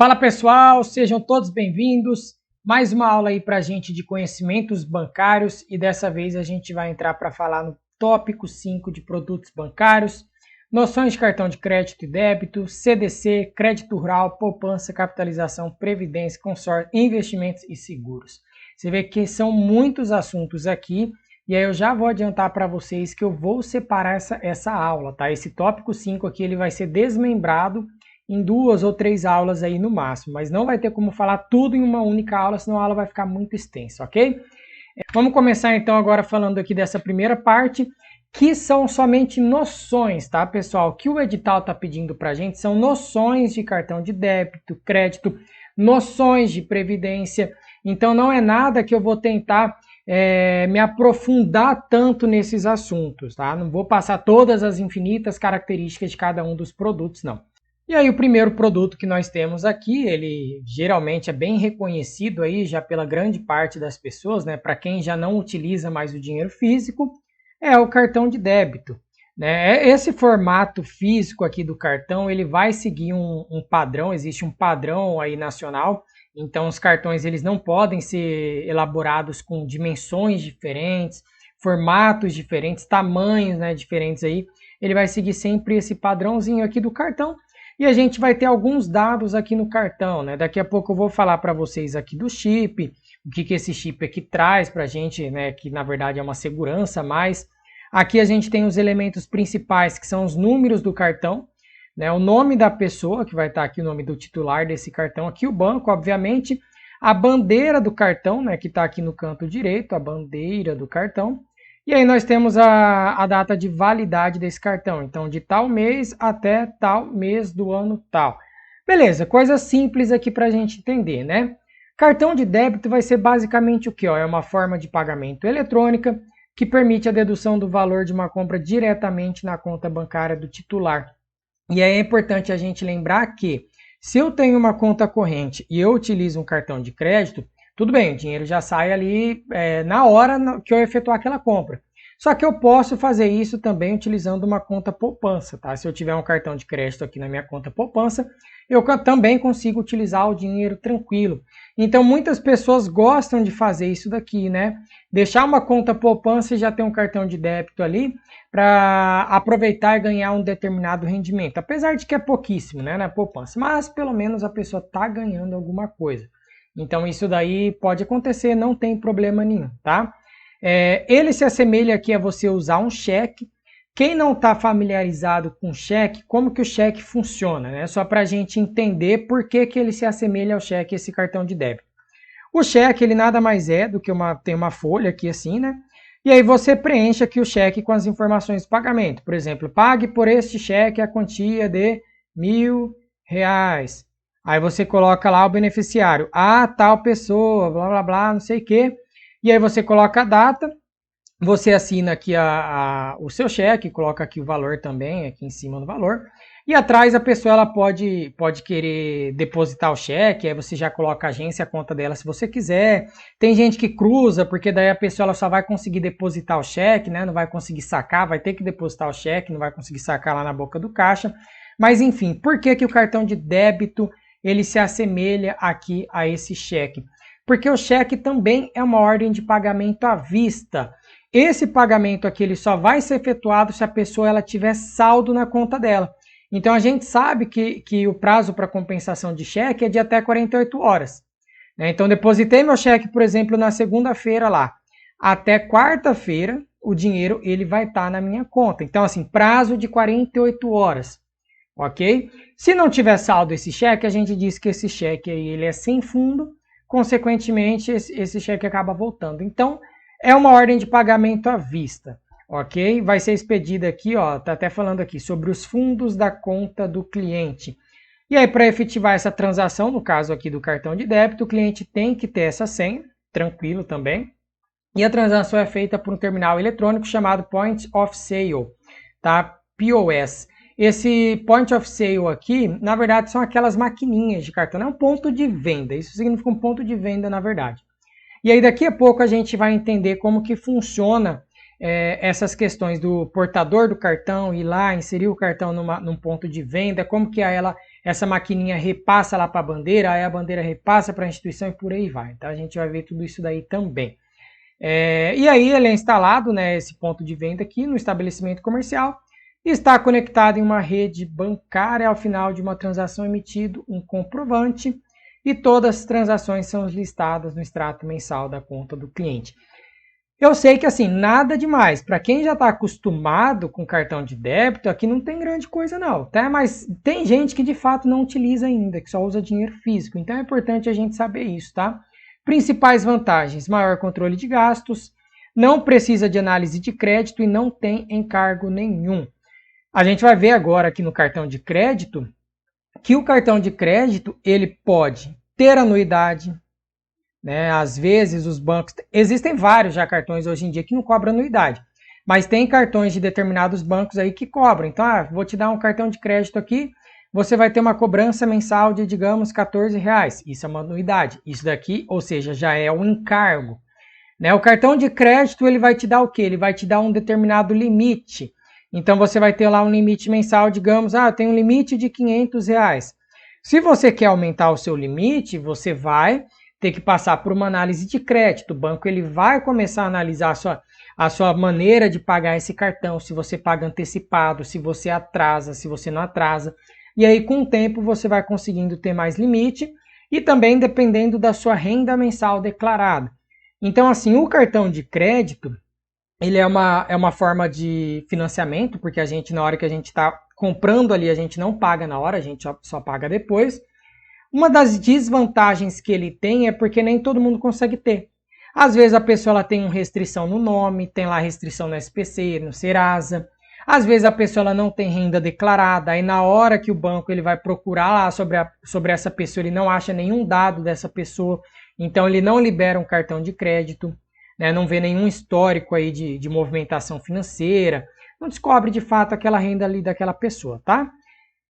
Fala pessoal, sejam todos bem-vindos. Mais uma aula aí para a gente de conhecimentos bancários e dessa vez a gente vai entrar para falar no tópico 5 de produtos bancários, noções de cartão de crédito e débito, CDC, crédito rural, poupança, capitalização, previdência, consórcio, investimentos e seguros. Você vê que são muitos assuntos aqui e aí eu já vou adiantar para vocês que eu vou separar essa aula, tá? Esse tópico 5 aqui ele vai ser desmembrado em 2 ou 3 aulas aí no máximo, mas não vai ter como falar tudo em uma única aula, senão a aula vai ficar muito extensa, ok? Vamos começar então agora falando aqui dessa primeira parte, que são somente noções, tá, pessoal? O que o edital está pedindo para a gente são noções de cartão de débito, crédito, noções de previdência, então não é nada que eu vou tentar me aprofundar tanto nesses assuntos, tá? Não vou passar todas as infinitas características de cada um dos produtos, não. E aí o primeiro produto que nós temos aqui, ele geralmente é bem reconhecido aí já pela grande parte das pessoas, né? Para quem já não utiliza mais o dinheiro físico, é o cartão de débito, né? Esse formato físico aqui do cartão, ele vai seguir um padrão, existe um padrão aí nacional, então os cartões eles não podem ser elaborados com dimensões diferentes, formatos diferentes, tamanhos, né, diferentes aí, ele vai seguir sempre esse padrãozinho aqui do cartão. E a gente vai ter alguns dados aqui no cartão, né? Daqui a pouco eu vou falar para vocês aqui do chip, o que esse chip aqui traz para a gente, né? Que na verdade é uma segurança, mas aqui a gente tem os elementos principais, que são os números do cartão, né? O nome da pessoa, que vai estar aqui o nome do titular desse cartão, aqui o banco, obviamente, a bandeira do cartão, né? Que está aqui no canto direito, a bandeira do cartão. E aí nós temos a data de validade desse cartão, então de tal mês até tal mês do ano tal. Beleza, coisa simples aqui para a gente entender, né? Cartão de débito vai ser basicamente o que? É uma forma de pagamento eletrônica que permite a dedução do valor de uma compra diretamente na conta bancária do titular. E aí é importante a gente lembrar que se eu tenho uma conta corrente e eu utilizo um cartão de crédito, tudo bem, o dinheiro já sai ali na hora que eu efetuar aquela compra. Só que eu posso fazer isso também utilizando uma conta poupança, tá? Se eu tiver um cartão de crédito aqui na minha conta poupança, eu também consigo utilizar o dinheiro tranquilo. Então, muitas pessoas gostam de fazer isso daqui, né? Deixar uma conta poupança e já ter um cartão de débito ali para aproveitar e ganhar um determinado rendimento. Apesar de que é pouquíssimo, né, na poupança. Mas, pelo menos, a pessoa está ganhando alguma coisa. Então isso daí pode acontecer, não tem problema nenhum, tá? Ele se assemelha aqui a você usar um cheque. Quem não está familiarizado com cheque, como que o cheque funciona, né? Só para a gente entender por que ele se assemelha ao cheque, esse cartão de débito. O cheque, ele nada mais é do que tem uma folha aqui assim, né? E aí você preenche aqui o cheque com as informações de pagamento. Por exemplo, pague por este cheque a quantia de R$1.000. Aí você coloca lá o beneficiário, tal pessoa, blá, blá, blá, não sei o quê. E aí você coloca a data, você assina aqui o seu cheque, coloca aqui o valor também, aqui em cima do valor. E atrás a pessoa ela pode querer depositar o cheque, aí você já coloca a agência, a conta dela se você quiser. Tem gente que cruza, porque daí a pessoa ela só vai conseguir depositar o cheque, né? Não vai conseguir sacar, vai ter que depositar o cheque, não vai conseguir sacar lá na boca do caixa. Mas enfim, por que o cartão de débito ele se assemelha aqui a esse cheque? Porque o cheque também é uma ordem de pagamento à vista. Esse pagamento aqui ele só vai ser efetuado se a pessoa ela tiver saldo na conta dela. Então a gente sabe que o prazo para compensação de cheque é de até 48 horas. Né? Então depositei meu cheque, por exemplo, na segunda-feira lá. Até quarta-feira o dinheiro ele vai estar na minha conta. Então assim, prazo de 48 horas. Ok? Se não tiver saldo esse cheque, a gente diz que esse cheque aí, ele é sem fundo, consequentemente esse cheque acaba voltando. Então, é uma ordem de pagamento à vista, ok? Vai ser expedida aqui, ó, tá até falando aqui, sobre os fundos da conta do cliente. E aí, para efetivar essa transação, no caso aqui do cartão de débito, o cliente tem que ter essa senha, tranquilo também. E a transação é feita por um terminal eletrônico chamado Point of Sale, tá? POS. Esse Point of Sale aqui, na verdade, são aquelas maquininhas de cartão. É um ponto de venda. Isso significa um ponto de venda, na verdade. E aí, daqui a pouco, a gente vai entender como que funciona essas questões do portador do cartão, ir lá, inserir o cartão num ponto de venda, como que ela essa maquininha repassa lá para a bandeira, aí a bandeira repassa para a instituição e por aí vai. Então a gente vai ver tudo isso daí também. E aí ele é instalado, né, esse ponto de venda aqui no estabelecimento comercial e está conectado em uma rede bancária. Ao final de uma transação emitido um comprovante e todas as transações são listadas no extrato mensal da conta do cliente. Eu sei que assim, nada demais. Para quem já está acostumado com cartão de débito, aqui não tem grande coisa não, tá? Mas tem gente que de fato não utiliza ainda, que só usa dinheiro físico. Então é importante a gente saber isso, tá? Principais vantagens: maior controle de gastos, não precisa de análise de crédito e não tem encargo nenhum. A gente vai ver agora aqui no cartão de crédito que o cartão de crédito ele pode ter anuidade, né? Às vezes os bancos, existem vários já cartões hoje em dia que não cobram anuidade, mas tem cartões de determinados bancos aí que cobram. Então, vou te dar um cartão de crédito aqui, você vai ter uma cobrança mensal de, digamos, R$14. Isso é uma anuidade. Isso daqui, ou seja, já é um encargo, né? O cartão de crédito ele vai te dar o quê? Ele vai te dar um determinado limite. Então você vai ter lá um limite mensal, digamos, tem um limite de R$500. Se você quer aumentar o seu limite, você vai ter que passar por uma análise de crédito. O banco ele vai começar a analisar a sua maneira de pagar esse cartão, se você paga antecipado, se você atrasa, se você não atrasa. E aí, com o tempo, você vai conseguindo ter mais limite e também dependendo da sua renda mensal declarada. Então, assim, o cartão de crédito, ele é uma forma de financiamento, porque a gente, na hora que a gente está comprando ali, a gente não paga na hora, a gente só paga depois. Uma das desvantagens que ele tem é porque nem todo mundo consegue ter. Às vezes a pessoa ela tem uma restrição no nome, tem lá restrição no SPC, no Serasa. Às vezes a pessoa ela não tem renda declarada, aí na hora que o banco ele vai procurar lá sobre essa pessoa, ele não acha nenhum dado dessa pessoa, então ele não libera um cartão de crédito, né? Não vê nenhum histórico aí de movimentação financeira, não descobre de fato aquela renda ali daquela pessoa, tá?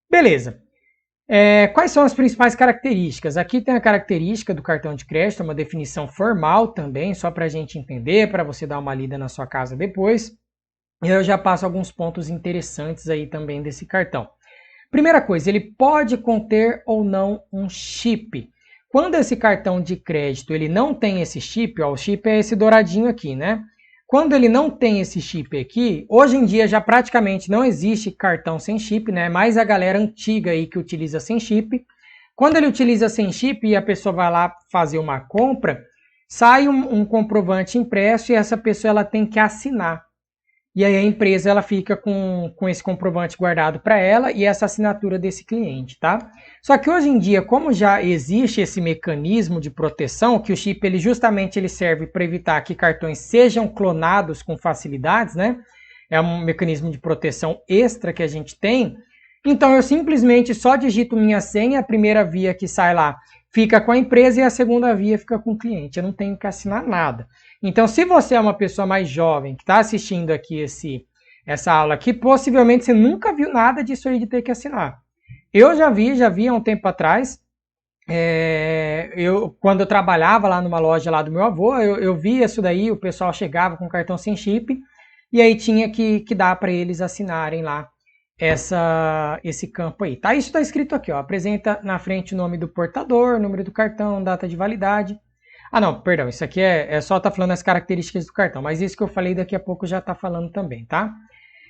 Beleza. Quais são as principais características? Aqui tem a característica do cartão de crédito, uma definição formal também, só para a gente entender, para você dar uma lida na sua casa depois. E eu já passo alguns pontos interessantes aí também desse cartão. Primeira coisa, ele pode conter ou não um chip. Quando esse cartão de crédito ele não tem esse chip, o chip é esse douradinho aqui, né? Quando ele não tem esse chip aqui, hoje em dia já praticamente não existe cartão sem chip, né? Mais a galera antiga aí que utiliza sem chip. Quando ele utiliza sem chip e a pessoa vai lá fazer uma compra, sai um comprovante impresso e essa pessoa ela tem que assinar. E aí a empresa ela fica com esse comprovante guardado para ela e essa assinatura desse cliente, tá? Só que hoje em dia, como já existe esse mecanismo de proteção, que o chip ele justamente ele serve para evitar que cartões sejam clonados com facilidades, né? É um mecanismo de proteção extra que a gente tem. Então eu simplesmente só digito minha senha, a primeira via que sai lá fica com a empresa e a segunda via fica com o cliente. Eu não tenho que assinar nada. Então, se você é uma pessoa mais jovem que está assistindo aqui essa aula aqui, possivelmente você nunca viu nada disso aí de ter que assinar. Eu já vi há um tempo atrás. Quando eu trabalhava lá numa loja lá do meu avô, eu via isso daí, o pessoal chegava com cartão sem chip e aí tinha que dar para eles assinarem lá esse campo aí. Tá? Isso está escrito aqui, ó, apresenta na frente o nome do portador, número do cartão, data de validade. Não, perdão, isso aqui é só tá falando as características do cartão, mas isso que eu falei daqui a pouco já tá falando também, tá?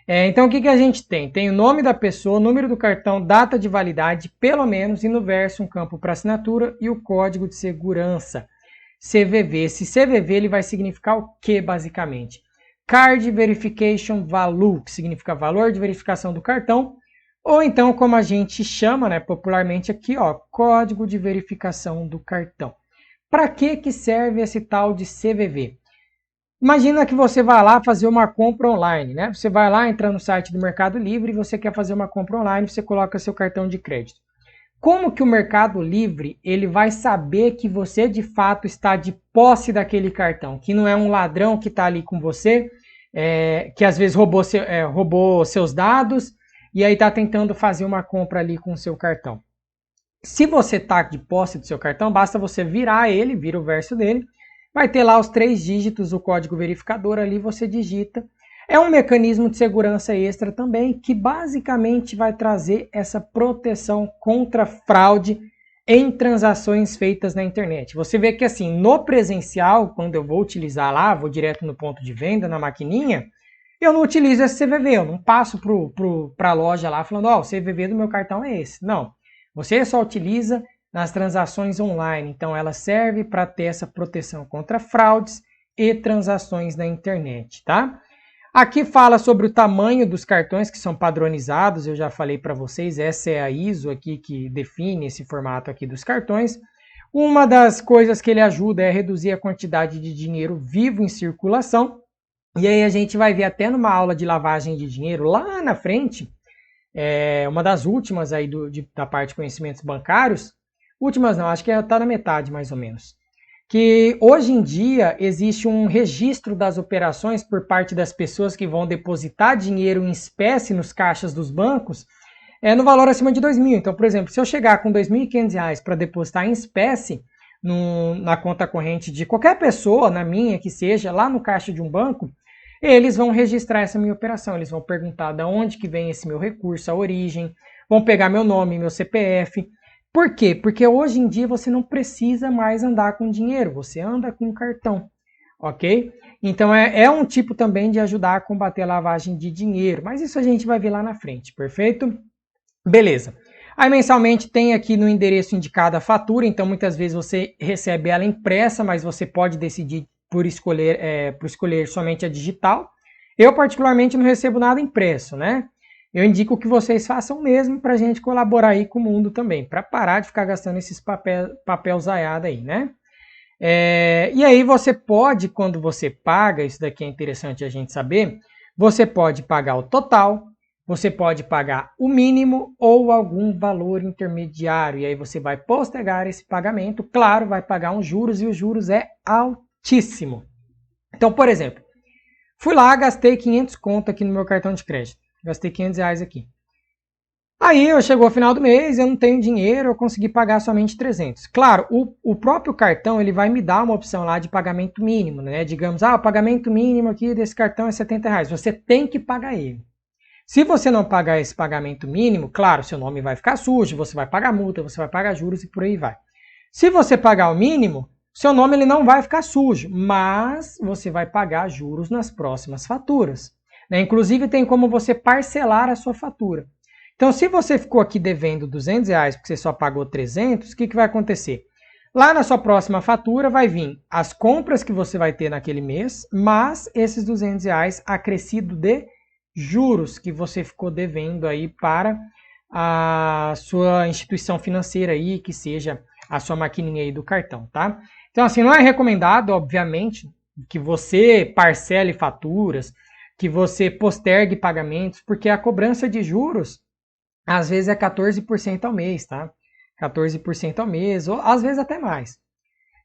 Então o que a gente tem? Tem o nome da pessoa, número do cartão, data de validade, pelo menos, e no verso um campo para assinatura e o código de segurança, CVV. Esse CVV ele vai significar o que basicamente? Card Verification Value, que significa valor de verificação do cartão, ou então como a gente chama, né, popularmente aqui, ó, código de verificação do cartão. Para que serve esse tal de CVV? Imagina que você vai lá fazer uma compra online, né? Você vai lá, entra no site do Mercado Livre e você quer fazer uma compra online, você coloca seu cartão de crédito. Como que o Mercado Livre ele vai saber que você de fato está de posse daquele cartão? Que não é um ladrão que está ali com você, que às vezes roubou seus dados e aí está tentando fazer uma compra ali com o seu cartão. Se você está de posse do seu cartão, basta você vira o verso dele, vai ter lá os 3 dígitos, o código verificador ali, você digita. É um mecanismo de segurança extra também, que basicamente vai trazer essa proteção contra fraude em transações feitas na internet. Você vê que assim, no presencial, quando eu vou utilizar lá, vou direto no ponto de venda, na maquininha, eu não utilizo esse CVV, eu não passo para a loja lá falando, ó, o CVV do meu cartão é esse. Não, você só utiliza nas transações online, então ela serve para ter essa proteção contra fraudes e transações na internet, tá? Aqui fala sobre o tamanho dos cartões que são padronizados, eu já falei para vocês, essa é a ISO aqui que define esse formato aqui dos cartões. Uma das coisas que ele ajuda é reduzir a quantidade de dinheiro vivo em circulação, e aí a gente vai ver até numa aula de lavagem de dinheiro lá na frente, uma das últimas aí da parte de conhecimentos bancários, últimas não, acho que está na metade mais ou menos, que hoje em dia existe um registro das operações por parte das pessoas que vão depositar dinheiro em espécie nos caixas dos bancos, no valor acima de R$2.000. Então, por exemplo, se eu chegar com R$2.500 para depositar em espécie na conta corrente de qualquer pessoa, na minha que seja, lá no caixa de um banco, eles vão registrar essa minha operação, eles vão perguntar de onde que vem esse meu recurso, a origem, vão pegar meu nome, meu CPF. Por quê? Porque hoje em dia você não precisa mais andar com dinheiro, você anda com cartão, ok? Então é um tipo também de ajudar a combater a lavagem de dinheiro, mas isso a gente vai ver lá na frente, perfeito? Beleza. Aí mensalmente tem aqui no endereço indicado a fatura, então muitas vezes você recebe ela impressa, mas você pode decidir por escolher somente a digital. Eu particularmente não recebo nada impresso, né? Eu indico que vocês façam mesmo para a gente colaborar aí com o mundo também, para parar de ficar gastando esses papel zaiado aí, né? E aí você pode, quando você paga, isso daqui é interessante a gente saber, você pode pagar o total, você pode pagar o mínimo ou algum valor intermediário, e aí você vai postergar esse pagamento, claro, vai pagar uns juros e os juros é altíssimo. Então, por exemplo, fui lá, gastei 500 conto aqui no meu cartão de crédito. Gastei R$500 aqui. Aí chegou ao final do mês, eu não tenho dinheiro, eu consegui pagar somente 300. Claro, o próprio cartão ele vai me dar uma opção lá de pagamento mínimo, né? Digamos, o pagamento mínimo aqui desse cartão é R$70. Você tem que pagar ele. Se você não pagar esse pagamento mínimo, claro, seu nome vai ficar sujo, você vai pagar multa, você vai pagar juros e por aí vai. Se você pagar o mínimo, seu nome ele não vai ficar sujo, mas você vai pagar juros nas próximas faturas. Inclusive tem como você parcelar a sua fatura. Então se você ficou aqui devendo R$200 porque você só pagou 300, o que vai acontecer? Lá na sua próxima fatura vai vir as compras que você vai ter naquele mês, mas esses R$200 acrescido de juros que você ficou devendo aí para a sua instituição financeira aí, que seja a sua maquininha aí do cartão, tá? Então assim, não é recomendado, obviamente, que você parcele faturas, que você postergue pagamentos, porque a cobrança de juros, às vezes é 14% ao mês, tá? 14% ao mês, ou às vezes até mais.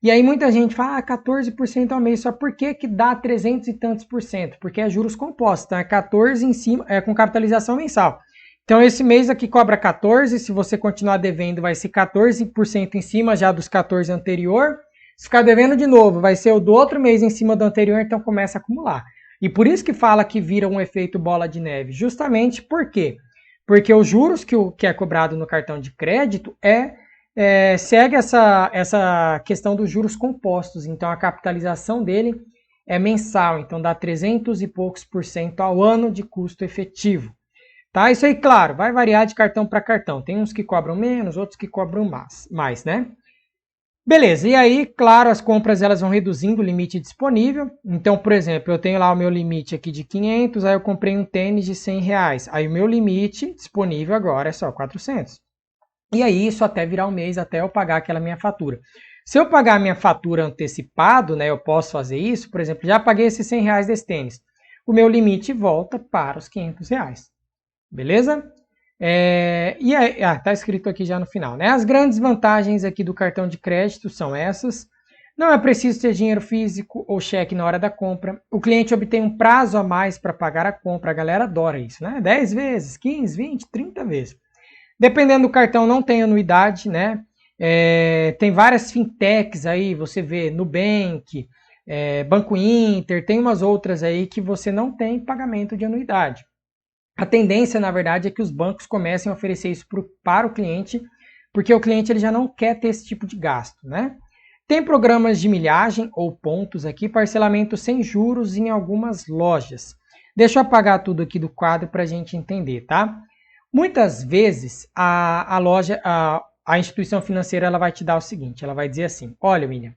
E aí muita gente fala, 14% ao mês, só por que dá 300 e tantos por cento? Porque é juros compostos, tá? É 14 em cima, com capitalização mensal. Então esse mês aqui cobra 14, se você continuar devendo vai ser 14% em cima já dos 14 anterior. Se ficar devendo de novo, vai ser o do outro mês em cima do anterior, então começa a acumular. E por isso que fala que vira um efeito bola de neve. Justamente por quê? Porque os juros que é cobrado no cartão de crédito segue essa questão dos juros compostos. Então a capitalização dele é mensal. Então dá 300 e poucos por cento ao ano de custo efetivo. Tá? Isso aí, claro, vai variar de cartão para cartão. Tem uns que cobram menos, outros que cobram mais, né? Beleza, e aí, claro, as compras elas vão reduzindo o limite disponível. Então, por exemplo, eu tenho lá o meu limite aqui de 500, aí eu comprei um tênis de R$100. Aí o meu limite disponível agora é só 400. E aí isso até virar um mês, até eu pagar aquela minha fatura. Se eu pagar a minha fatura antecipado, né, eu posso fazer isso, por exemplo, já paguei esses R$100 desse tênis. O meu limite volta para os R$500. Beleza? E aí, tá escrito aqui já no final, né? As grandes vantagens aqui do cartão de crédito são essas. Não é preciso ter dinheiro físico ou cheque na hora da compra. O cliente obtém um prazo a mais para pagar a compra. A galera adora isso, né? 10 vezes, 15, 20, 30 vezes. Dependendo do cartão, não tem anuidade, né? Tem várias fintechs aí, você vê Nubank, Banco Inter, tem umas outras aí que você não tem pagamento de anuidade. A tendência, na verdade, é que os bancos comecem a oferecer isso para o cliente, porque o cliente ele já não quer ter esse tipo de gasto, né? Tem programas de milhagem ou pontos aqui, parcelamento sem juros em algumas lojas. Deixa eu apagar tudo aqui do quadro para a gente entender, tá? Muitas vezes a loja, a instituição financeira, ela vai te dar o seguinte, ela vai dizer assim, olha, William,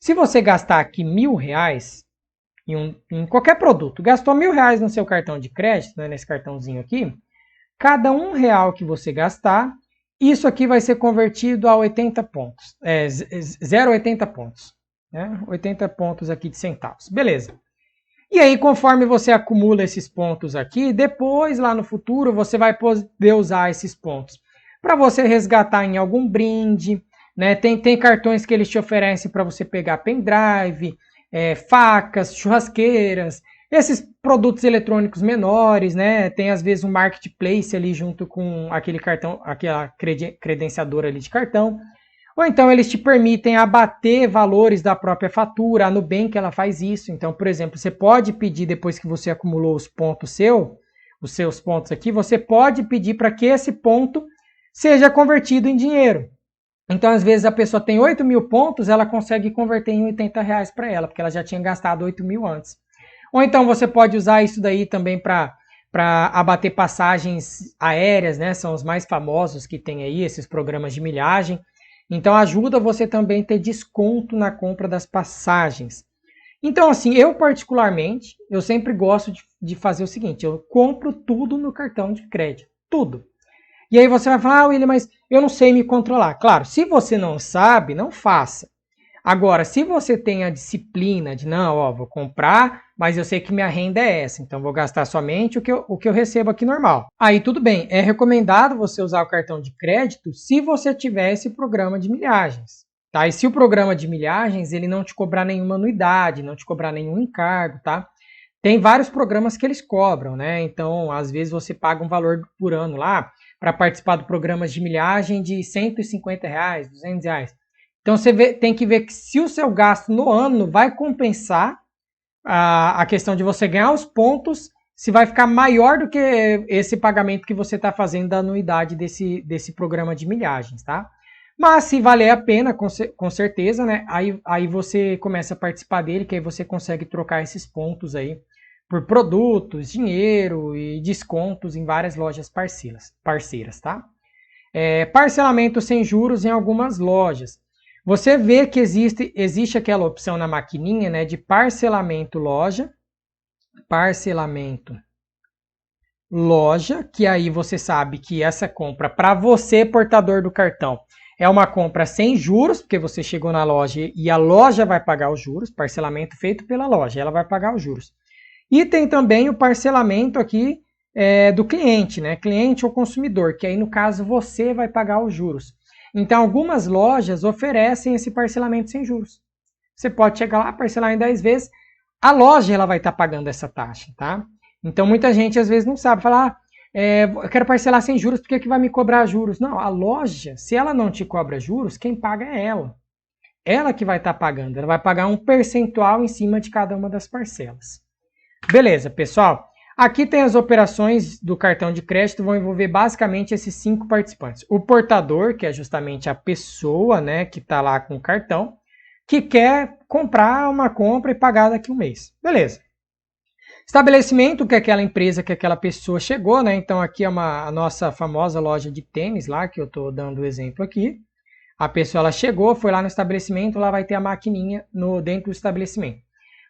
se você gastar aqui R$ 1.000 em qualquer produto, gastou R$ 1.000 no seu cartão de crédito, né, nesse cartãozinho aqui, cada R$ 1 que você gastar, isso aqui vai ser convertido a 80 pontos, 0,80 pontos, né? 80 pontos aqui de centavos, beleza. E aí, conforme você acumula esses pontos aqui, depois, lá no futuro, você vai poder usar esses pontos para você resgatar em algum brinde, né? Tem cartões que eles te oferecem para você pegar pendrive, facas, churrasqueiras, esses produtos eletrônicos menores, né? Tem às vezes um marketplace ali junto com aquele cartão, aquela credenciadora ali de cartão. Ou então eles te permitem abater valores da própria fatura. A Nubank ela faz isso. Então, por exemplo, você pode pedir, depois que você acumulou os pontos os seus pontos aqui, você pode pedir para que esse ponto seja convertido em dinheiro. Então, às vezes, a pessoa tem 8.000 pontos, ela consegue converter em R$ 80 para ela, porque ela já tinha gastado 8.000 antes. Ou então você pode usar isso daí também para abater passagens aéreas, né? São os mais famosos que tem aí, esses programas de milhagem. Então ajuda você também a ter desconto na compra das passagens. Então assim, eu particularmente, eu sempre gosto de fazer o seguinte, eu compro tudo no cartão de crédito, tudo. E aí você vai falar, William, mas eu não sei me controlar. Claro, se você não sabe, não faça. Agora, se você tem a disciplina de, não, ó, vou comprar, mas eu sei que minha renda é essa, então vou gastar somente o que eu recebo aqui normal. Aí tudo bem, é recomendado você usar o cartão de crédito se você tiver esse programa de milhagens. Tá? E se o programa de milhagens ele não te cobrar nenhuma anuidade, não te cobrar nenhum encargo, tá? Tem vários programas que eles cobram, né? Então, às vezes você paga um valor por ano lá para participar do programa de milhagem de R$150, R$200. Então você tem que ver que se o seu gasto no ano vai compensar a questão de você ganhar os pontos, se vai ficar maior do que esse pagamento que você está fazendo da anuidade desse programa de milhagens, tá? Mas se valer a pena, com certeza, né? Aí você começa a participar dele, que aí você consegue trocar esses pontos aí por produtos, dinheiro e descontos em várias lojas parceiras, tá? Parcelamento sem juros em algumas lojas. Você vê que existe aquela opção na maquininha, né, de parcelamento loja, que aí você sabe que essa compra para você, portador do cartão, é uma compra sem juros, porque você chegou na loja e a loja vai pagar os juros, parcelamento feito pela loja, ela vai pagar os juros. E tem também o parcelamento aqui do cliente, né, cliente ou consumidor, que aí no caso você vai pagar os juros. Então, algumas lojas oferecem esse parcelamento sem juros. Você pode chegar lá, parcelar em 10 vezes, a loja ela vai estar pagando essa taxa, tá? Então, muita gente às vezes não sabe, falar, eu quero parcelar sem juros, por que vai me cobrar juros? Não, a loja, se ela não te cobra juros, quem paga é ela. Ela que vai estar pagando, ela vai pagar um percentual em cima de cada uma das parcelas. Beleza, pessoal? Aqui tem as operações do cartão de crédito, vão envolver basicamente esses 5 participantes. O portador, que é justamente a pessoa, né, que está lá com o cartão, que quer comprar uma compra e pagar daqui a um mês. Beleza. Estabelecimento, que é aquela empresa que aquela pessoa chegou, né? Então aqui é a nossa famosa loja de tênis lá, que eu estou dando o exemplo aqui. A pessoa ela chegou, foi lá no estabelecimento, lá vai ter a maquininha dentro do estabelecimento.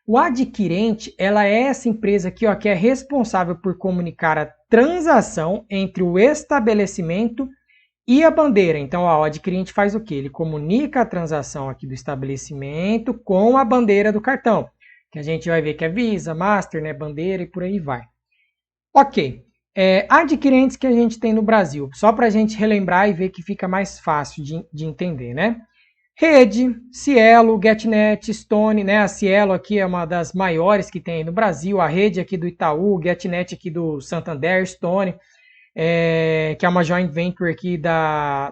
O adquirente, ela é essa empresa aqui, ó, que é responsável por comunicar a transação entre o estabelecimento e a bandeira. Então, ó, o adquirente faz o quê? Ele comunica a transação aqui do estabelecimento com a bandeira do cartão, que a gente vai ver que é Visa, Master, né, bandeira e por aí vai. Ok. Adquirentes que a gente tem no Brasil, só para a gente relembrar e ver que fica mais fácil de entender, né? Rede, Cielo, GetNet, Stone, né? A Cielo aqui é uma das maiores que tem no Brasil, a Rede aqui do Itaú, GetNet aqui do Santander, Stone, que é uma joint venture aqui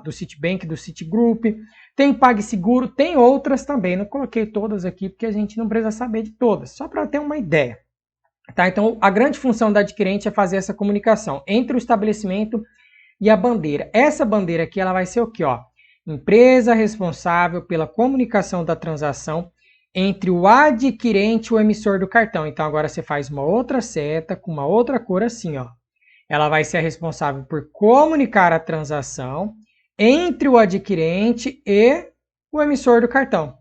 do Citibank, do Citigroup. Tem PagSeguro, tem outras também. Não coloquei todas aqui porque a gente não precisa saber de todas, só para ter uma ideia. Tá? Então, a grande função da adquirente é fazer essa comunicação entre o estabelecimento e a bandeira. Essa bandeira aqui ela vai ser o quê? Ó? Empresa responsável pela comunicação da transação entre o adquirente e o emissor do cartão. Então, agora você faz uma outra seta com uma outra cor assim, ó. Ela vai ser responsável por comunicar a transação entre o adquirente e o emissor do cartão.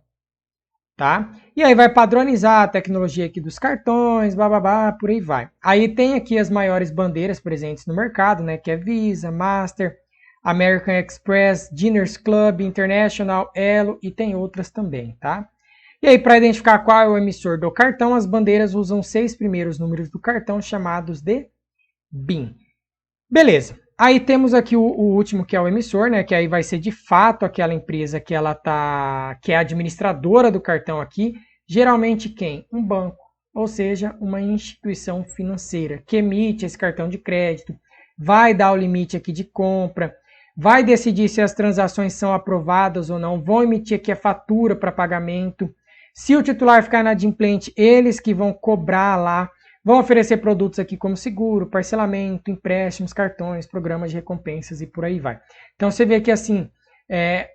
Tá? E aí vai padronizar a tecnologia aqui dos cartões, bababá, por aí vai. Aí tem aqui as maiores bandeiras presentes no mercado, né? Que é Visa, Master, American Express, Diners Club, International, Elo e tem outras também, tá? E aí para identificar qual é o emissor do cartão, as bandeiras usam os 6 primeiros números do cartão chamados de BIN. Beleza. Aí temos aqui o último, que é o emissor, né? Que aí vai ser de fato aquela empresa que ela que é a administradora do cartão aqui. Geralmente quem? Um banco, ou seja, uma instituição financeira que emite esse cartão de crédito, vai dar o limite aqui de compra, vai decidir se as transações são aprovadas ou não, vão emitir aqui a fatura para pagamento. Se o titular ficar inadimplente, eles que vão cobrar lá. Vão oferecer produtos aqui como seguro, parcelamento, empréstimos, cartões, programas de recompensas e por aí vai. Então você vê que assim,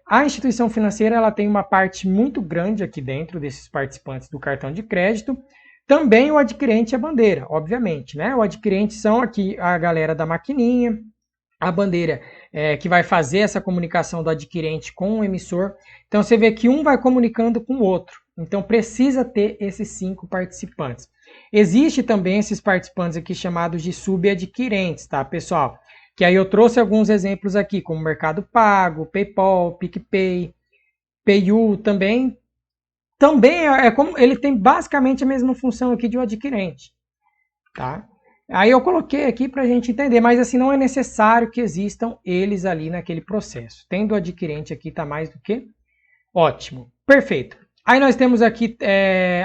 a instituição financeira ela tem uma parte muito grande aqui dentro desses participantes do cartão de crédito. Também o adquirente é a bandeira, obviamente, né? O adquirente são aqui a galera da maquininha, a bandeira que vai fazer essa comunicação do adquirente com o emissor. Então você vê que um vai comunicando com o outro. Então precisa ter esses 5 participantes. Existe também esses participantes aqui chamados de subadquirentes, tá, pessoal? Que aí eu trouxe alguns exemplos aqui, como Mercado Pago, PayPal, PicPay, PayU também. Também é como ele tem basicamente a mesma função aqui de um adquirente, tá? Aí eu coloquei aqui para a gente entender, mas assim não é necessário que existam eles ali naquele processo. Tendo o adquirente aqui tá mais do que ótimo, perfeito. Aí nós temos aqui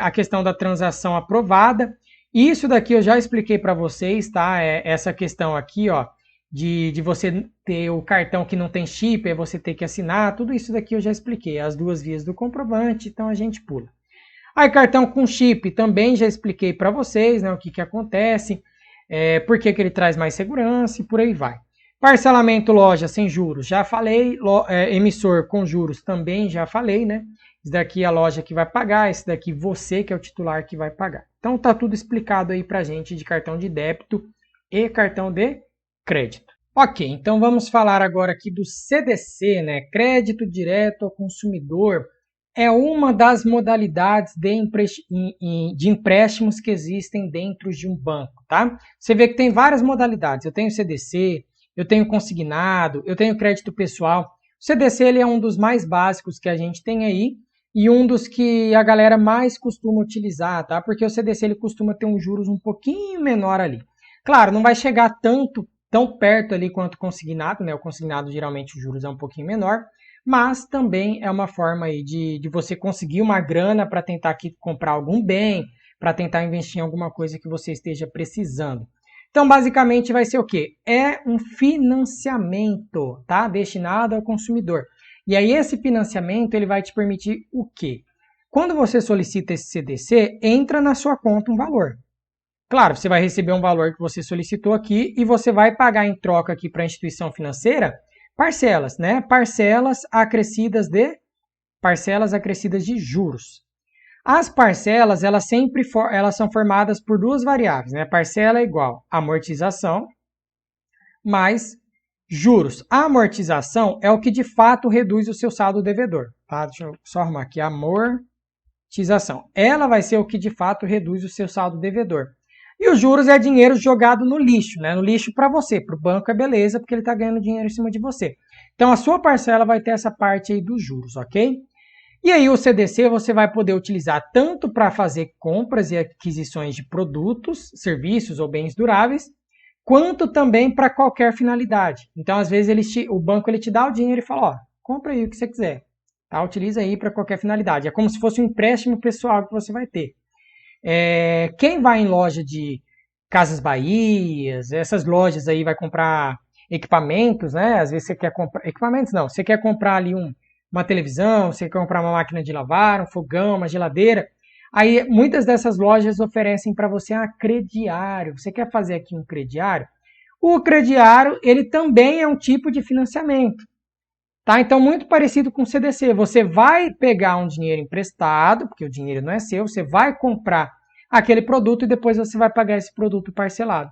a questão da transação aprovada. Isso daqui eu já expliquei para vocês, tá? Essa questão aqui, ó, de você ter o cartão que não tem chip, aí você ter que assinar, tudo isso daqui eu já expliquei. As 2 vias do comprovante, então a gente pula. Aí cartão com chip também já expliquei para vocês, né? O que acontece, por que ele traz mais segurança e por aí vai. Parcelamento loja sem juros, já falei. Emissor com juros também já falei, né? Esse daqui é a loja que vai pagar, esse daqui você que é o titular que vai pagar. Então tá tudo explicado aí pra gente de cartão de débito e cartão de crédito. Ok, então vamos falar agora aqui do CDC, né? Crédito direto ao consumidor. É uma das modalidades de empréstimos que existem dentro de um banco, tá? Você vê que tem várias modalidades. Eu tenho CDC, eu tenho consignado, eu tenho crédito pessoal. O CDC ele é um dos mais básicos que a gente tem aí e um dos que a galera mais costuma utilizar, tá? Porque o CDC ele costuma ter uns juros um pouquinho menor ali. Claro, não vai chegar tão perto ali quanto o consignado, né? O consignado geralmente os juros é um pouquinho menor, mas também é uma forma aí de você conseguir uma grana para tentar aqui comprar algum bem, para tentar investir em alguma coisa que você esteja precisando. Então, basicamente, vai ser o quê? É um financiamento, tá? Destinado ao consumidor. E aí, esse financiamento, ele vai te permitir o quê? Quando você solicita esse CDC, entra na sua conta um valor. Claro, você vai receber um valor que você solicitou aqui e você vai pagar em troca aqui para a instituição financeira parcelas, né? Parcelas acrescidas de juros. As parcelas, elas são formadas por 2 variáveis, né? Parcela é igual a amortização mais juros. A amortização é o que de fato reduz o seu saldo devedor, tá? Deixa eu só arrumar aqui, amortização. Ela vai ser o que de fato reduz o seu saldo devedor. E os juros é dinheiro jogado no lixo, né? No lixo para você, para o banco é beleza, porque ele está ganhando dinheiro em cima de você. Então a sua parcela vai ter essa parte aí dos juros, ok? E aí o CDC você vai poder utilizar tanto para fazer compras e aquisições de produtos, serviços ou bens duráveis, quanto também para qualquer finalidade. Então, às vezes, o banco ele te dá o dinheiro e fala, ó, compra aí o que você quiser. Tá? Utiliza aí para qualquer finalidade. É como se fosse um empréstimo pessoal que você vai ter. Quem vai em loja de Casas Bahias, essas lojas aí vai comprar equipamentos, né? Às vezes você quer comprar... Equipamentos não, você quer comprar ali uma televisão, você quer comprar uma máquina de lavar, um fogão, uma geladeira. Aí muitas dessas lojas oferecem para você crediário. Você quer fazer aqui um crediário? O crediário, ele também é um tipo de financiamento. Tá? Então, muito parecido com o CDC. Você vai pegar um dinheiro emprestado, porque o dinheiro não é seu, você vai comprar aquele produto e depois você vai pagar esse produto parcelado.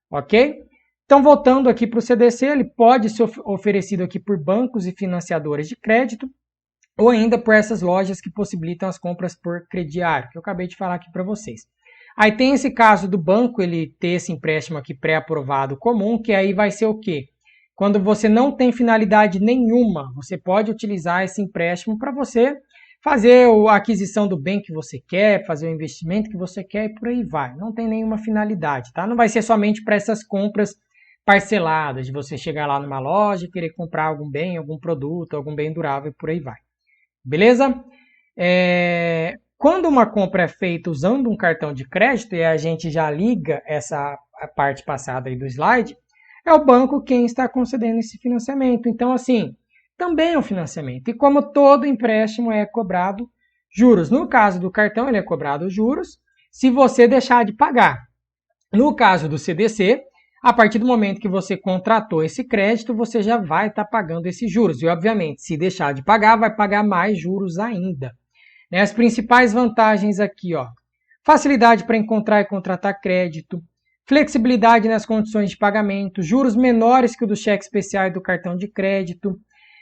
Ok? Então, voltando aqui para o CDC, ele pode ser oferecido aqui por bancos e financiadoras de crédito, ou ainda por essas lojas que possibilitam as compras por crediário, que eu acabei de falar aqui para vocês. Aí tem esse caso do banco, ele ter esse empréstimo aqui pré-aprovado comum, que aí vai ser o quê? Quando você não tem finalidade nenhuma, você pode utilizar esse empréstimo para você fazer a aquisição do bem que você quer, fazer o investimento que você quer e por aí vai. Não tem nenhuma finalidade, tá? Não vai ser somente para essas compras parceladas, de você chegar lá numa loja e querer comprar algum bem, algum produto, algum bem durável e por aí vai. Beleza? Quando uma compra é feita usando um cartão de crédito, e a gente já liga essa parte passada aí do slide, é o banco quem está concedendo esse financiamento. Então, assim, também é um financiamento. E como todo empréstimo é cobrado juros. No caso do cartão, ele é cobrado juros se você deixar de pagar. No caso do CDC, a partir do momento que você contratou esse crédito, você já vai estar pagando esses juros. E, obviamente, se deixar de pagar, vai pagar mais juros ainda. As principais vantagens aqui, ó, facilidade para encontrar e contratar crédito, flexibilidade nas condições de pagamento, juros menores que o do cheque especial e do cartão de crédito.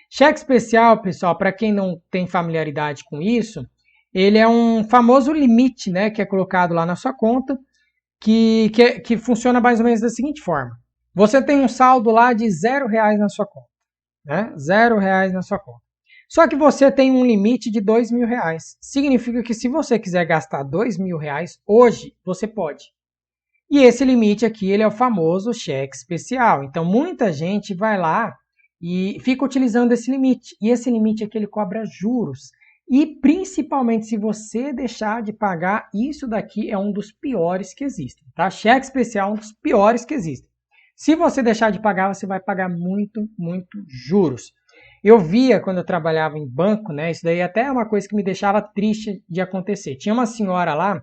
Cheque especial, pessoal, para quem não tem familiaridade com isso, ele é um famoso limite, né, que é colocado lá na sua conta, que funciona mais ou menos da seguinte forma. Você tem um saldo lá de R$0 na sua conta, né? R$0 na sua conta. Só que você tem um limite de R$2.000. Significa que se você quiser gastar R$2.000 hoje, você pode. E esse limite aqui, ele é o famoso cheque especial. Então, muita gente vai lá e fica utilizando esse limite. E esse limite aqui, ele cobra juros. E, principalmente, se você deixar de pagar, isso daqui é um dos piores que existem. Tá? Cheque especial é um dos piores que existem. Se você deixar de pagar, você vai pagar muito, muito juros. Eu via quando eu trabalhava em banco, né? Isso daí até é uma coisa que me deixava triste de acontecer. Tinha uma senhora lá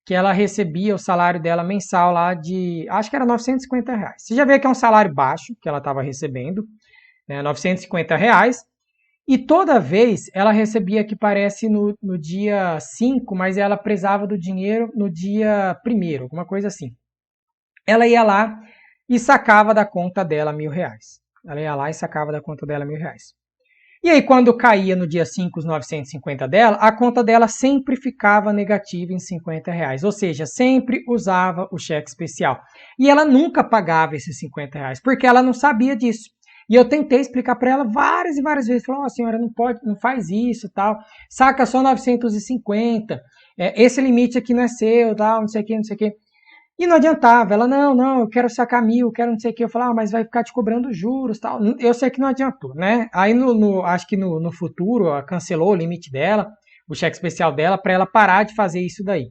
que ela recebia o salário dela mensal lá de, acho que era R$950. Você já vê que é um salário baixo que ela estava recebendo, né? R$950. E toda vez ela recebia, que parece no dia 5, mas ela precisava do dinheiro no dia 1º, alguma coisa assim. Ela ia lá e sacava da conta dela R$1.000. Ela ia lá e sacava da conta dela R$1.000. E aí, quando caía no dia 5 os 950 dela, a conta dela sempre ficava negativa em R$50. Ou seja, sempre usava o cheque especial. E ela nunca pagava esses R$50, porque ela não sabia disso. E eu tentei explicar para ela várias e várias vezes. Falei, senhora, não pode, não faz isso, tal. Saca só 950. Esse limite aqui não é seu, tal, não sei o que, não sei o que. E não adiantava. Ela, não, eu quero sacar 1.000, quero não sei o que. Eu falei, mas vai ficar te cobrando juros, tal. Eu sei que não adiantou, né? Aí, acho que no futuro, ela cancelou o limite dela, o cheque especial dela, para ela parar de fazer isso daí.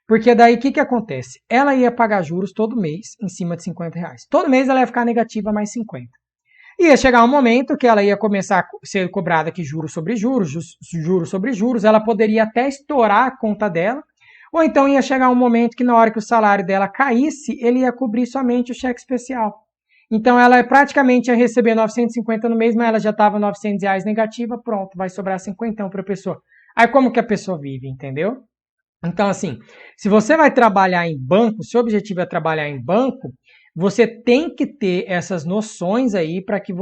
Porque daí, o que acontece? Ela ia pagar juros todo mês, em cima de R$50. Todo mês ela ia ficar negativa mais 50. Ia chegar um momento que ela ia começar a ser cobrada aqui juros sobre juros, juros sobre juros, ela poderia até estourar a conta dela, ou então ia chegar um momento que na hora que o salário dela caísse, ele ia cobrir somente o cheque especial. Então ela praticamente ia receber 950 no mês, mas ela já estava R$900 negativa, pronto, vai sobrar 50 para a pessoa. Aí como que a pessoa vive, entendeu? Então assim, se você vai trabalhar em banco, se o objetivo é trabalhar em banco, você tem que ter essas noções aí para que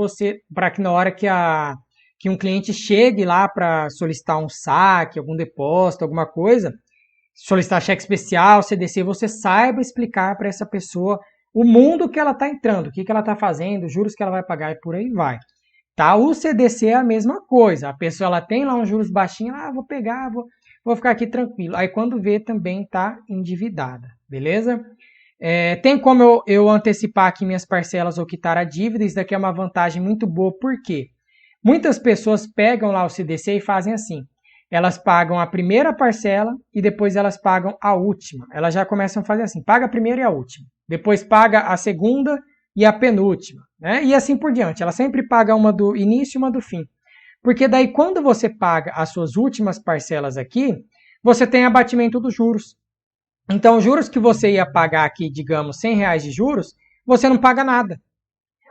na hora que um cliente chegue lá para solicitar um saque, algum depósito, alguma coisa, solicitar cheque especial, CDC, você saiba explicar para essa pessoa o mundo que ela está entrando, o que ela está fazendo, os juros que ela vai pagar e por aí vai. Tá? O CDC é a mesma coisa. A pessoa ela tem lá uns juros baixinhos, vou pegar, vou ficar aqui tranquilo. Aí quando vê também está endividada, beleza? Tem como eu antecipar aqui minhas parcelas ou quitar a dívida. Isso daqui é uma vantagem muito boa, porque muitas pessoas pegam lá o CDC e fazem assim. Elas pagam a primeira parcela e depois elas pagam a última. Elas já começam a fazer assim, paga a primeira e a última. Depois paga a segunda e a penúltima, né? E assim por diante. Ela sempre paga uma do início e uma do fim. Porque daí quando você paga as suas últimas parcelas aqui, você tem abatimento dos juros. Então, os juros que você ia pagar aqui, digamos, R$100 de juros, você não paga nada.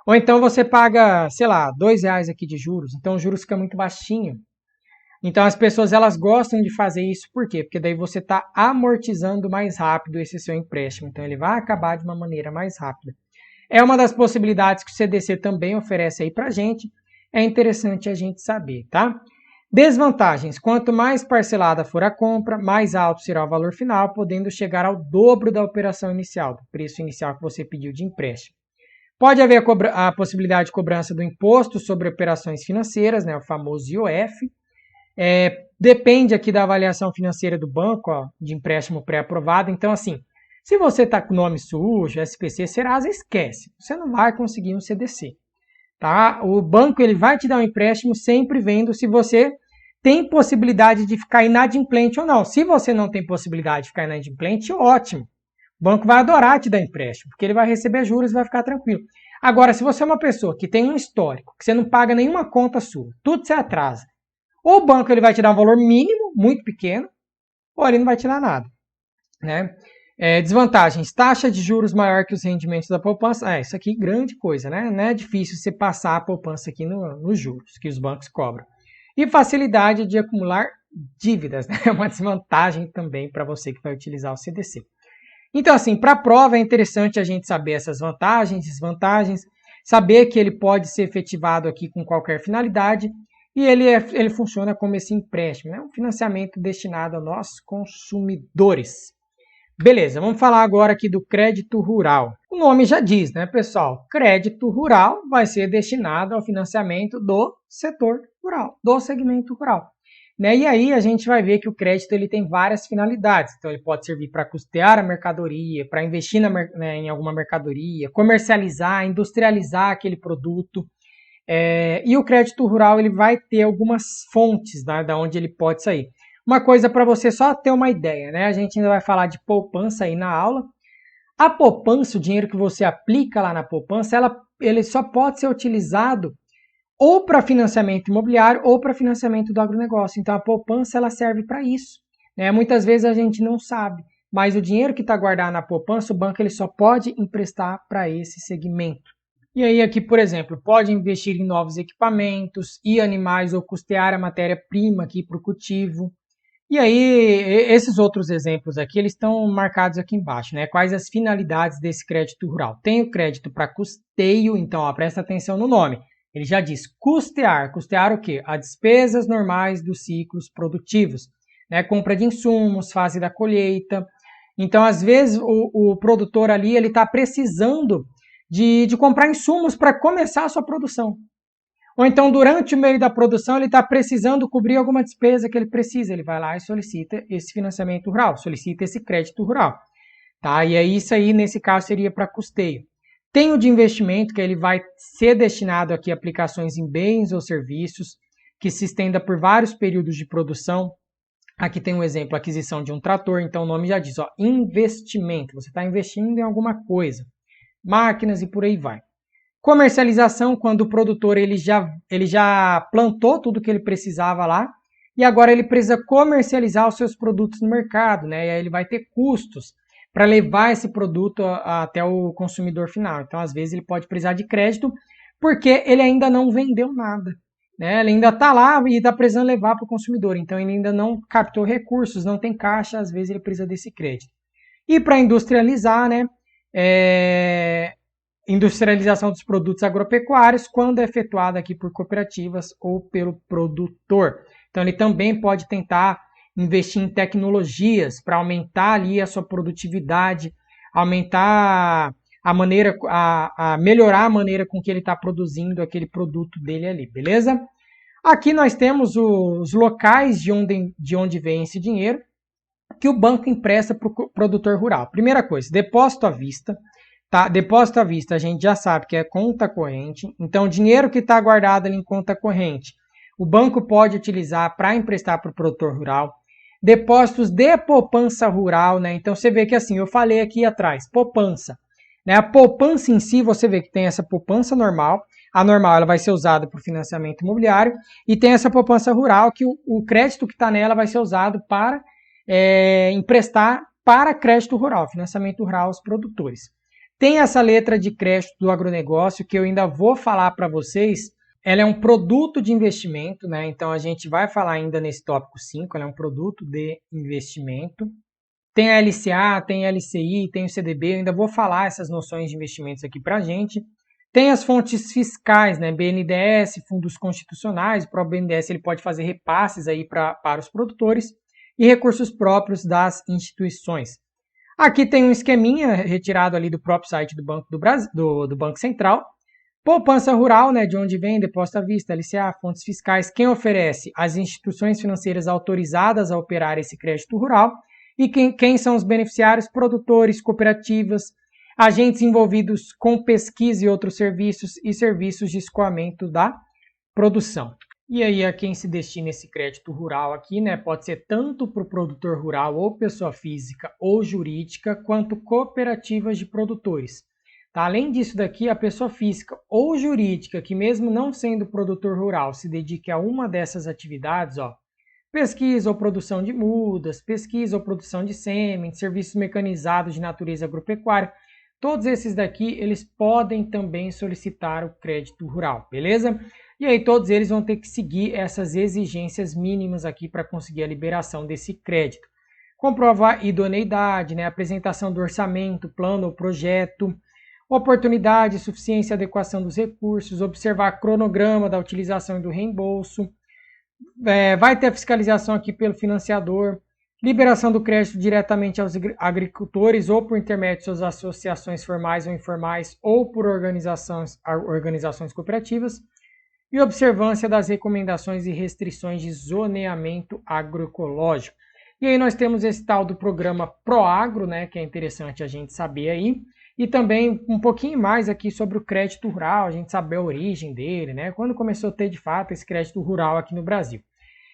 Ou então você paga, sei lá, R$2 aqui de juros. Então, os juros ficam muito baixinho. Então, as pessoas elas gostam de fazer isso. Por quê? Porque daí você está amortizando mais rápido esse seu empréstimo. Então, ele vai acabar de uma maneira mais rápida. É uma das possibilidades que o CDC também oferece aí para a gente. É interessante a gente saber, tá? Desvantagens. Quanto mais parcelada for a compra, mais alto será o valor final, podendo chegar ao dobro da operação inicial, do preço inicial que você pediu de empréstimo. Pode haver a possibilidade de cobrança do imposto sobre operações financeiras, né, o famoso IOF. Depende aqui da avaliação financeira do banco, ó, de empréstimo pré-aprovado. Então, assim, se você está com o nome sujo, SPC, Serasa, esquece. Você não vai conseguir um CDC. Tá? O banco ele vai te dar um empréstimo sempre vendo se você tem possibilidade de ficar inadimplente ou não. Se você não tem possibilidade de ficar inadimplente, ótimo. O banco vai adorar te dar empréstimo, porque ele vai receber juros e vai ficar tranquilo. Agora, se você é uma pessoa que tem um histórico, que você não paga nenhuma conta sua, tudo se atrasa, ou o banco ele vai te dar um valor mínimo, muito pequeno, ou ele não vai te dar nada. Né? Desvantagens, taxa de juros maior que os rendimentos da poupança. Isso aqui é grande coisa, né? Não é difícil você passar a poupança aqui nos juros que os bancos cobram. E facilidade de acumular dívidas, né? É uma desvantagem também para você que vai utilizar o CDC. Então, assim, para a prova é interessante a gente saber essas vantagens, desvantagens, saber que ele pode ser efetivado aqui com qualquer finalidade e ele funciona como esse empréstimo, né? Um financiamento destinado a nós consumidores. Beleza, vamos falar agora aqui do crédito rural. O nome já diz, né, pessoal? Crédito rural vai ser destinado ao financiamento do setor rural, do segmento rural. Né? E aí a gente vai ver que o crédito ele tem várias finalidades. Então ele pode servir para custear a mercadoria, para investir em alguma mercadoria, comercializar, industrializar aquele produto. E o crédito rural ele vai ter algumas fontes, né, da onde ele pode sair. Uma coisa para você só ter uma ideia, né? A gente ainda vai falar de poupança aí na aula. A poupança, o dinheiro que você aplica lá na poupança, ele só pode ser utilizado ou para financiamento imobiliário ou para financiamento do agronegócio. Então a poupança ela serve para isso. Né? Muitas vezes a gente não sabe, mas o dinheiro que está guardado na poupança, o banco ele só pode emprestar para esse segmento. E aí aqui, por exemplo, pode investir em novos equipamentos e animais ou custear a matéria-prima aqui para o cultivo. E aí, esses outros exemplos aqui, eles estão marcados aqui embaixo, né? Quais as finalidades desse crédito rural? Tem o crédito para custeio, então, ó, presta atenção no nome. Ele já diz custear. Custear o quê? As despesas normais dos ciclos produtivos. Né? Compra de insumos, fase da colheita. Então, às vezes, o produtor ali, ele está precisando de comprar insumos para começar a sua produção. Ou então, durante o meio da produção, ele está precisando cobrir alguma despesa que ele precisa. Ele vai lá e solicita esse financiamento rural, solicita esse crédito rural. Tá? E aí, isso aí, nesse caso, seria para custeio. Tem o de investimento, que ele vai ser destinado aqui a aplicações em bens ou serviços, que se estenda por vários períodos de produção. Aqui tem um exemplo, aquisição de um trator. Então, o nome já diz, ó, investimento. Você está investindo em alguma coisa. Máquinas e por aí vai. Comercialização, quando o produtor ele já plantou tudo que ele precisava lá e agora ele precisa comercializar os seus produtos no mercado, né? E aí ele vai ter custos para levar esse produto até o consumidor final. Então, às vezes, ele pode precisar de crédito porque ele ainda não vendeu nada, né? Ele ainda está lá e está precisando levar para o consumidor. Então, ele ainda não captou recursos, não tem caixa, às vezes ele precisa desse crédito. E para industrializar, né? Industrialização dos produtos agropecuários, quando é efetuada aqui por cooperativas ou pelo produtor. Então, ele também pode tentar investir em tecnologias para aumentar ali a sua produtividade, aumentar a maneira, melhorar a maneira com que ele está produzindo aquele produto dele ali, beleza? Aqui nós temos os locais de onde vem esse dinheiro que o banco empresta para o produtor rural. Primeira coisa, depósito à vista. Tá? Depósito à vista, a gente já sabe que é conta corrente. Então, o dinheiro que está guardado ali em conta corrente, o banco pode utilizar para emprestar para o produtor rural. Depósitos de poupança rural, né? Então, você vê que assim, eu falei aqui atrás, poupança. Né? A poupança em si, você vê que tem essa poupança normal, A normal ela vai ser usada para o financiamento imobiliário e tem essa poupança rural que o crédito que está nela vai ser usado para emprestar para crédito rural, financiamento rural aos produtores. Tem essa letra de crédito do agronegócio que eu ainda vou falar para vocês. Ela é um produto de investimento, né? Então a gente vai falar ainda nesse tópico 5, ela é um produto de investimento. Tem a LCA, tem a LCI, tem o CDB, eu ainda vou falar essas noções de investimentos aqui para a gente. Tem as fontes fiscais, né? BNDES, fundos constitucionais, o próprio BNDES ele pode fazer repasses aí para os produtores e recursos próprios das instituições. Aqui tem um esqueminha retirado ali do próprio site do Banco do Brasil, do Banco Central. Poupança rural, né? De onde vem, depósito à vista, LCA, fontes fiscais. Quem oferece? As instituições financeiras autorizadas a operar esse crédito rural. E quem são os beneficiários? Produtores, cooperativas, agentes envolvidos com pesquisa e outros serviços e serviços de escoamento da produção. E aí a quem se destina esse crédito rural aqui, né? Pode ser tanto para o produtor rural ou pessoa física ou jurídica, quanto cooperativas de produtores. Tá? Além disso daqui, a pessoa física ou jurídica, que mesmo não sendo produtor rural, se dedique a uma dessas atividades, ó, pesquisa ou produção de mudas, pesquisa ou produção de sêmen, serviços mecanizados de natureza agropecuária, todos esses daqui, eles podem também solicitar o crédito rural, beleza? E aí todos eles vão ter que seguir essas exigências mínimas aqui para conseguir a liberação desse crédito. Comprovar idoneidade, né? Apresentação do orçamento, plano ou projeto, oportunidade, suficiência e adequação dos recursos, observar cronograma da utilização e do reembolso, vai ter a fiscalização aqui pelo financiador, liberação do crédito diretamente aos agricultores ou por intermédio de suas associações formais ou informais ou por organizações cooperativas e observância das recomendações e restrições de zoneamento agroecológico. E aí nós temos esse tal do programa Proagro, né, que é interessante a gente saber aí, e também um pouquinho mais aqui sobre o crédito rural, a gente saber a origem dele, né, quando começou a ter de fato esse crédito rural aqui no Brasil.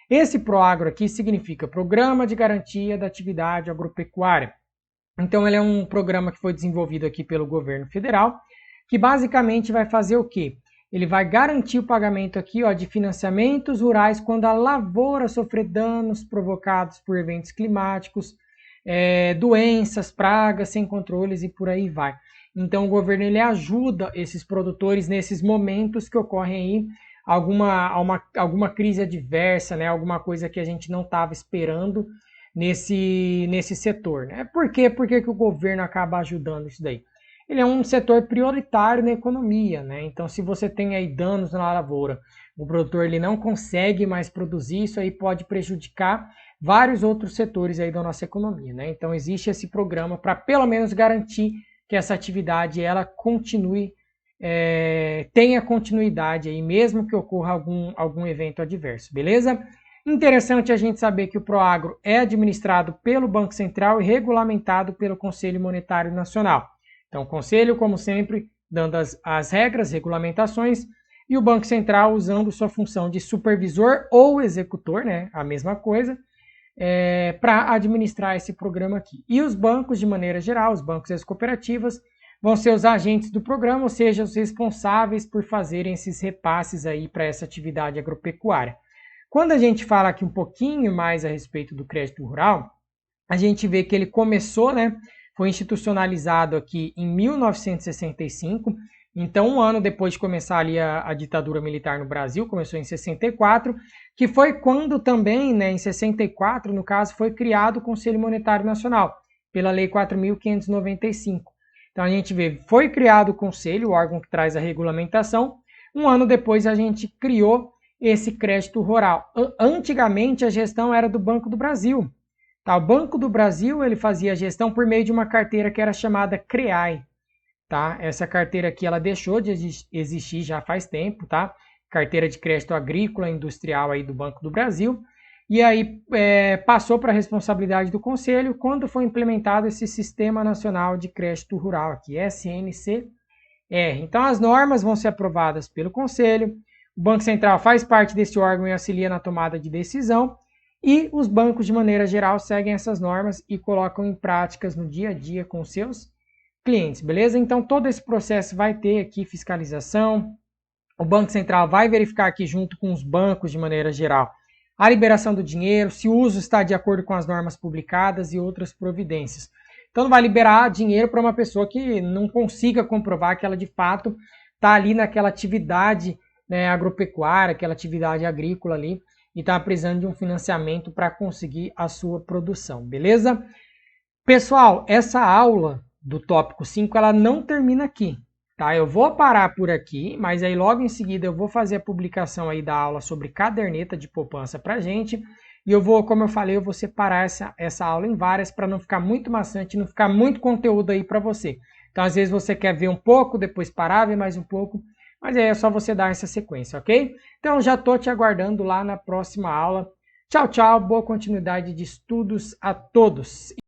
Esse Proagro aqui significa Programa de Garantia da Atividade Agropecuária. Então ele é um programa que foi desenvolvido aqui pelo governo federal, que basicamente vai fazer o quê? Ele vai garantir o pagamento aqui, ó, de financiamentos rurais quando a lavoura sofrer danos provocados por eventos climáticos, doenças, pragas sem controles e por aí vai. Então o governo ele ajuda esses produtores nesses momentos que ocorrem aí alguma crise adversa, né? Alguma coisa que a gente não estava esperando nesse setor. Né? Por quê? Por que o governo acaba ajudando isso daí? Ele é um setor prioritário na economia, né? Então, se você tem aí danos na lavoura, o produtor ele não consegue mais produzir, isso aí pode prejudicar vários outros setores aí da nossa economia, né? Então, existe esse programa para pelo menos garantir que essa atividade ela continue, tenha continuidade aí, mesmo que ocorra algum evento adverso, beleza? Interessante a gente saber que o Proagro é administrado pelo Banco Central e regulamentado pelo Conselho Monetário Nacional. Então, o Conselho, como sempre, dando as regras, regulamentações, e o Banco Central usando sua função de supervisor ou executor, né, a mesma coisa, para administrar esse programa aqui. E os bancos, de maneira geral, os bancos e as cooperativas, vão ser os agentes do programa, ou seja, os responsáveis por fazerem esses repasses aí para essa atividade agropecuária. Quando a gente fala aqui um pouquinho mais a respeito do crédito rural, a gente vê que ele começou, né? Foi institucionalizado aqui em 1965, então um ano depois de começar ali a ditadura militar no Brasil, começou em 64, que foi quando também, né, em 64, no caso, foi criado o Conselho Monetário Nacional, pela Lei 4.595. Então a gente vê, foi criado o Conselho, o órgão que traz a regulamentação, um ano depois a gente criou esse crédito rural. Antigamente a gestão era do Banco do Brasil. Tá, o Banco do Brasil ele fazia a gestão por meio de uma carteira que era chamada CREAI. Tá? Essa carteira aqui ela deixou de existir já faz tempo, tá? Carteira de crédito agrícola e industrial aí do Banco do Brasil. E aí passou para a responsabilidade do Conselho quando foi implementado esse Sistema Nacional de Crédito Rural, aqui, SNCR. Então as normas vão ser aprovadas pelo Conselho, o Banco Central faz parte desse órgão e auxilia na tomada de decisão, e os bancos, de maneira geral, seguem essas normas e colocam em práticas no dia a dia com seus clientes, beleza? Então, todo esse processo vai ter aqui fiscalização, O Banco Central vai verificar aqui junto com os bancos de maneira geral a liberação do dinheiro, se o uso está de acordo com as normas publicadas e outras providências. Então não vai liberar dinheiro para uma pessoa que não consiga comprovar que ela de fato está ali naquela atividade, né, agropecuária, aquela atividade agrícola ali, e está precisando de um financiamento para conseguir a sua produção, beleza? Pessoal, essa aula do tópico 5 ela não termina aqui, tá? Eu vou parar por aqui, mas aí logo em seguida eu vou fazer a publicação aí da aula sobre caderneta de poupança pra gente, e eu vou, como eu falei, eu vou separar essa aula em várias para não ficar muito maçante, não ficar muito conteúdo aí para você. Então, às vezes você quer ver um pouco, depois parar, ver mais um pouco, mas aí é só você dar essa sequência, ok? Então, já tô te aguardando lá na próxima aula. Tchau, tchau, boa continuidade de estudos a todos.